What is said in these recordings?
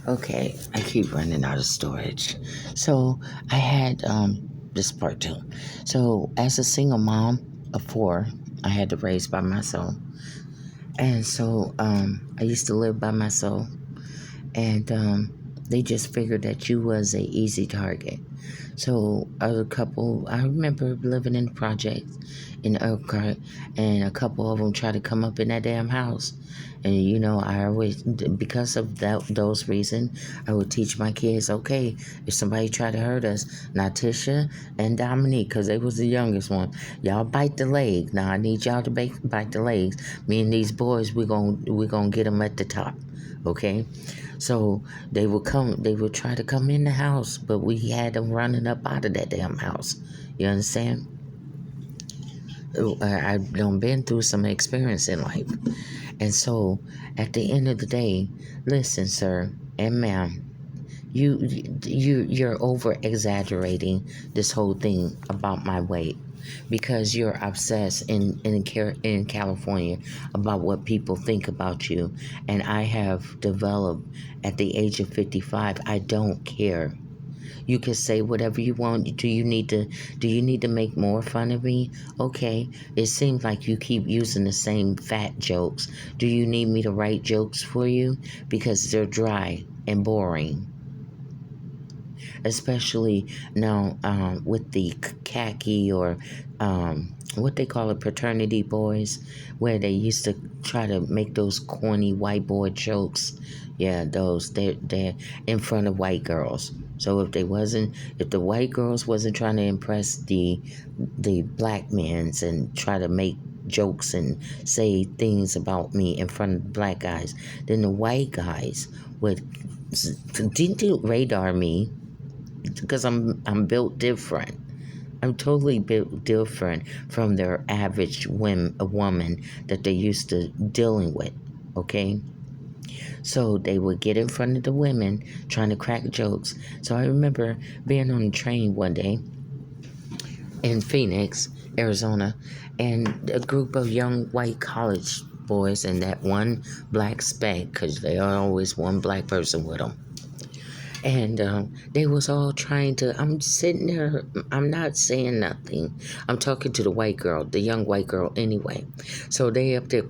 Okay, I keep running out of storage. So I had this part too. So as a single mom of four, I had to raise by myself, and so I used to live by myself, and they just figured that you was a easy target. So a couple, I remember living in the projects in Elkhart, and a couple of them tried to come up in that damn house. And I always, because of those reasons, I would teach my kids, okay, if somebody try to hurt us, Natisha and Dominique, because they was the youngest one, y'all bite the leg. Now I need y'all to bite the legs. Me and these boys, we gonna get them at the top, okay? So they would try to come in the house, but we had them running up out of that damn house. You understand? I've been through some experience in life. And so at the end of the day, listen, sir and ma'am, you're over exaggerating this whole thing about my weight because you're obsessed in California about what people think about you, and I have developed at the age of 55. I don't care. You can say whatever you want. Do you need to make more fun of me? Okay. It seems like you keep using the same fat jokes. Do you need me to write jokes for you? Because they're dry and boring. Especially now with the khaki or what they call it, fraternity boys, where they used to try to make those corny white boy jokes. Yeah, they're in front of white girls. So if the white girls wasn't trying to impress the black men's and try to make jokes and say things about me in front of the black guys, then the white guys would didn't radar me because I'm built different. I'm totally built different from their average woman that they used to dealing with. Okay, so they would get in front of the women trying to crack jokes. So I remember being on the train one day in Phoenix, Arizona, and a group of young white college boys and that one black speck, because they are always one black person with them, and they was all trying to, I'm sitting there, I'm not saying nothing, I'm talking to the white girl, the young white girl anyway. So they up there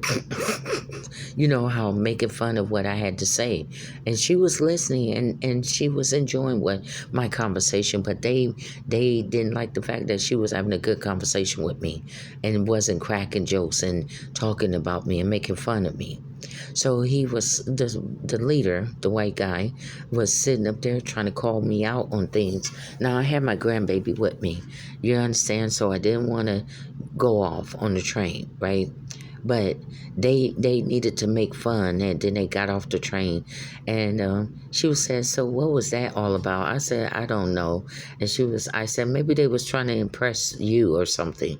how making fun of what I had to say, and she was listening, and she was enjoying what my conversation, but they didn't like the fact that she was having a good conversation with me and wasn't cracking jokes and talking about me and making fun of me. So he was the leader, the white guy, was sitting up there trying to call me out on things. Now I had my grandbaby with me, you understand? So I didn't want to go off on the train, right? But they needed to make fun, and then they got off the train, and she was saying, so what was that all about? I said, I don't know. And I said, maybe they was trying to impress you or something.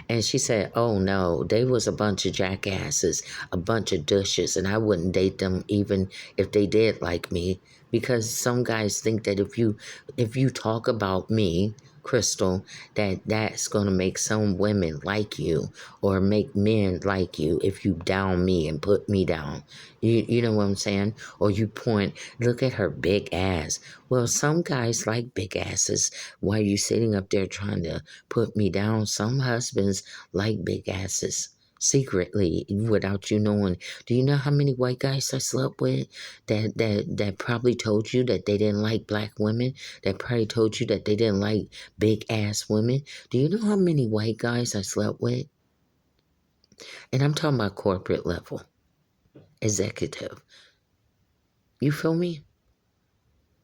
And she said, oh no, they was a bunch of jackasses, a bunch of douches, and I wouldn't date them even if they did like me, because some guys think that if you talk about me, Crystal, that's going to make some women like you or make men like you if you down me and put me down. You know what I'm saying? Or you point, look at her big ass. Well, some guys like big asses. Why are you sitting up there trying to put me down? Some husbands like big asses secretly without you knowing. Do you know how many white guys I slept with that probably told you that they didn't like black women, that probably told you that they didn't like big ass women? Do you know how many white guys I slept with? And I'm talking about corporate level, executive. You feel me?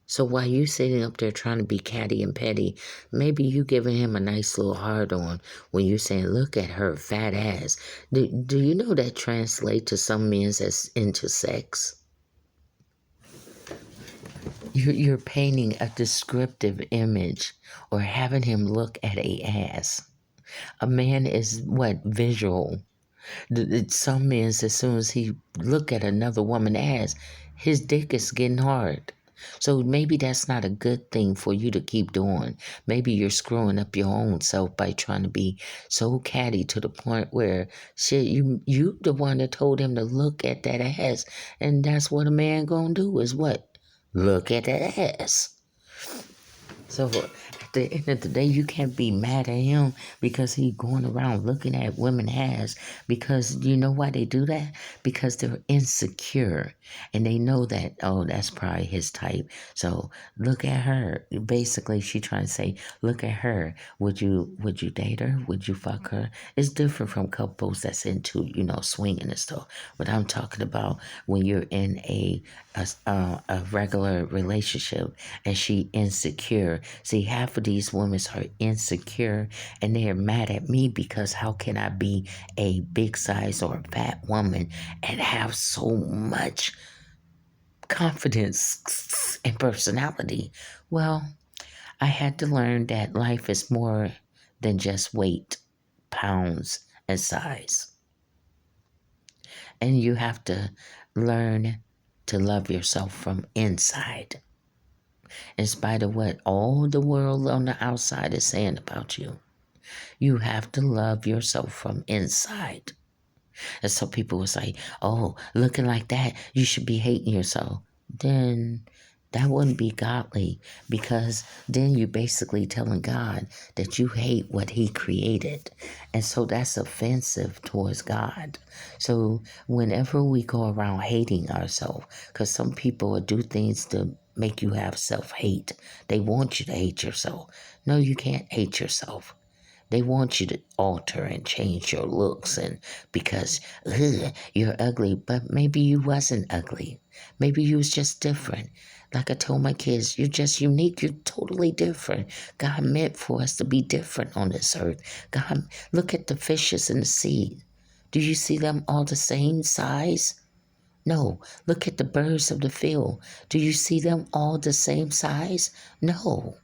So while you sitting up there trying to be catty and petty, maybe you giving him a nice little hard on when you saying, look at her fat ass. Do you know that translate to some men as into sex? You're painting a descriptive image or having him look at a ass. A man is what? Visual. Some men, as soon as he look at another woman ass, his dick is getting hard. So maybe that's not a good thing for you to keep doing. Maybe you're screwing up your own self by trying to be so catty to the point where shit, you the one that told him to look at that ass, and that's what a man gonna do is what? Look at that ass. So at the end of the day, you can't be mad at him because he going around looking at women ass. Because you know why they do that? Because they're insecure and they know that, oh, that's probably his type. So look at her. Basically, she trying to say, look at her. Would you date her? Would you fuck her? It's different from couples that's into swinging and stuff. But I'm talking about when you're in a regular relationship and she insecure. See, half of these women are insecure and they're mad at me because how can I be a big size or a fat woman and have so much confidence and personality? Well, I had to learn that life is more than just weight, pounds, and size. And you have to learn to love yourself from inside, in spite of what all the world on the outside is saying about you. You have to love yourself from inside. And so people will say, oh, looking like that, you should be hating yourself. Then that wouldn't be godly, because then you're basically telling God that you hate what he created. And so that's offensive towards God. So whenever we go around hating ourselves, because some people will do things to make you have self-hate. They want you to hate yourself. No, you can't hate yourself. They want you to alter and change your looks, and because you're ugly, but maybe you wasn't ugly. Maybe you was just different. Like I told my kids, you're just unique. You're totally different. God meant for us to be different on this earth. God, look at the fishes in the sea. Do you see them all the same size? No. Look at the birds of the field. Do you see them all the same size? No.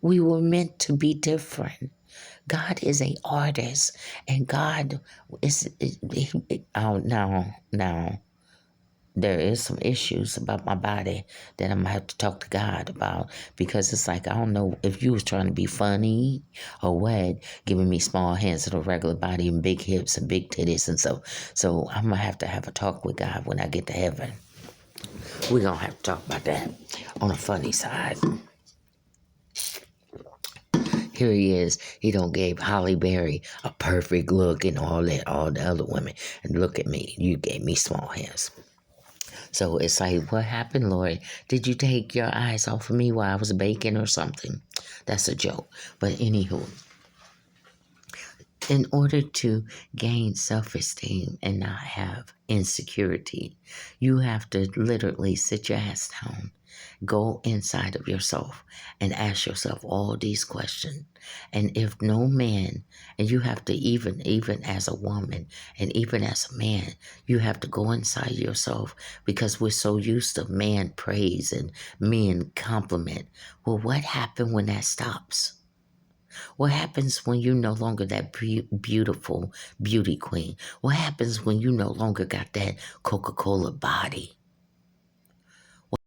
We were meant to be different. God is an artist, and God now there is some issues about my body that I'm gonna have to talk to God about, because it's like I don't know if you was trying to be funny or what, giving me small hands and a regular body and big hips and big titties and so I'm gonna have a talk with God when I get to heaven. We're gonna have to talk about that on a funny side. Here he is. He don't gave Holly Berry a perfect look and all that, all the other women. And look at me. You gave me small hands. So it's like, what happened, Lord? Did you take your eyes off of me while I was baking or something? That's a joke. But anywho, in order to gain self-esteem and not have insecurity, you have to literally sit your ass down, go inside of yourself and ask yourself all these questions. And if no man, and you have to, even as a woman and even as a man, you have to go inside yourself, because we're so used to man praise and men compliment. Well, what happened when that stops? What happens when you no longer that beautiful beauty queen? What happens when you no longer got that Coca-Cola body?